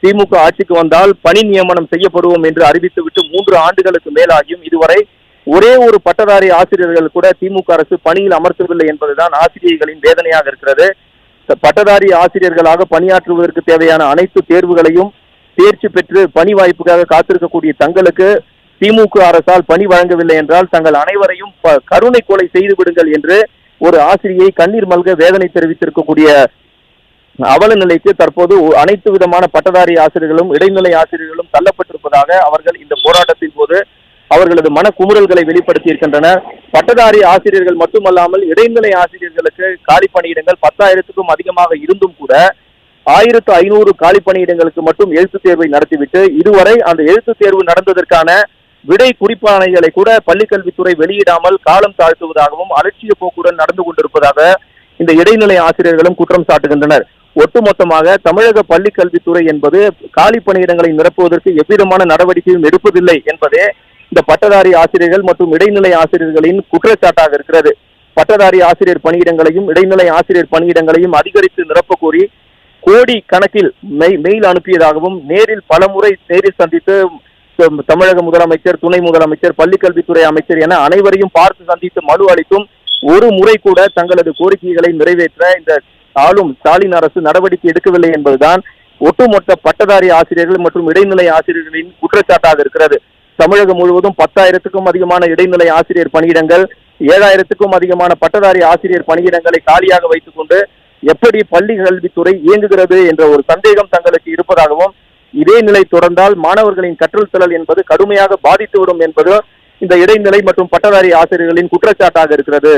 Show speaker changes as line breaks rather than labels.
திமுக ஆட்சிக்கு வந்தால் பணி நியமனம் செய்யப்படுவோம் என்று அறிவித்துவிட்டு 3 ஆண்டுகளுக்கு மேலாகியும் இதுவரை ஒரே ஒரு பட்டதாரி ஆசிரியர்கள் கூட திமுக அரசு பணியில் அமர்த்தவில்லை என்பதுதான் ஆசிரியர்களின் வேதனையாக இருக்கிறது. பட்டதாரி ஆசிரியர்களாக பணியாற்றுவதற்கு தேவையான அனைத்து தேர்வுகளையும் தேர்ச்சி பெற்று பணி வாய்ப்புக்காக காத்திருக்கக்கூடிய தங்களுக்கு திமுக அரசால் பணி வழங்கவில்லை என்றால் தங்கள் அனைவரையும் கருணை கொலை செய்து விடுங்கள் என்று ஒரு ஆசிரியை கண்ணீர் மல்க வேதனை தெரிவித்திருக்கக்கூடிய அவல நிலைக்கு தற்போது அனைத்து விதமான பட்டதாரி ஆசிரியர்களும் இடைநிலை ஆசிரியர்களும் தள்ளப்பட்டிருப்பதாக அவர்கள் இந்த போராட்டத்தின் போது அவர்களது மன குமுறல்களை வெளிப்படுத்தி இருக்கின்றனர். பட்டதாரி ஆசிரியர்கள் மட்டுமல்லாமல் இடைநிலை ஆசிரியர்களுக்கு காலி பணியிடங்கள் 10,000க்கும் அதிகமாக இருந்தும் கூட 1,500 காலி பணியிடங்களுக்கு மட்டும் எழுத்துத் தேர்வை நடத்திவிட்டு இதுவரை அந்த எழுத்துத் தேர்வு நடந்ததற்கான விடை குறிப்பாணைகளை கூட பள்ளிக்கல்வித்துறை வெளியிடாமல் காலம் தாழ்த்துவதாகவும் அலட்சிய போக்குடன் நடந்து கொண்டிருப்பதாக இந்த இடைநிலை ஆசிரியர்களும் குற்றம் சாட்டுகின்றனர். ஒட்டுமொத்தமாக தமிழக பள்ளி கல்வித்துறை என்பது காலி பணியிடங்களை நிரப்புவதற்கு எவ்விதமான நடவடிக்கையும் எடுப்பதில்லை என்பதே இந்த பட்டதாரி ஆசிரியர்கள் மற்றும் இடைநிலை ஆசிரியர்களின் குற்றச்சாட்டாக இருக்கிறது. பட்டதாரி ஆசிரியர் பணியிடங்களையும் இடைநிலை ஆசிரியர் பணியிடங்களையும் அதிகரித்து நிரப்ப கோரி கோடி கணக்கில் மெயில் அனுப்பியதாகவும் நேரில் பலமுறை நேரில் சந்தித்து தமிழக முதலமைச்சர், துணை முதலமைச்சர், பள்ளிக்கல்வித்துறை அமைச்சர் என அனைவரையும் பார்த்து சந்தித்து மனு அளித்தும் ஒரு முறை கூட தங்களது கோரிக்கைகளை நிறைவேற்ற இந்த ஆளும் ஸ்டாலின் அரசு நடவடிக்கை எடுக்கவில்லை என்பதுதான் ஒட்டுமொத்த பட்டதாரி ஆசிரியர்கள் மற்றும் இடைநிலை ஆசிரியர்களின் குற்றச்சாட்டாக இருக்கிறது. தமிழகம் முழுவதும் 10,000க்கும் அதிகமான இடைநிலை ஆசிரியர் பணியிடங்கள், 7,000க்கும் அதிகமான பட்டதாரி ஆசிரியர் பணியிடங்களை காலியாக வைத்துக் கொண்டு எப்படி பள்ளி கல்வித்துறை இயங்குகிறது என்ற ஒரு சந்தேகம் தங்களுக்கு இருப்பதாகவும் இதே நிலை தொடர்ந்தால் மாணவர்களின் கற்றல் திறல் என்பது கடுமையாக பாதித்துவிடும் என்பது இந்த இடைநிலை மற்றும் பட்டதாரி ஆசிரியர்களின் குற்றச்சாட்டாக இருக்கிறது.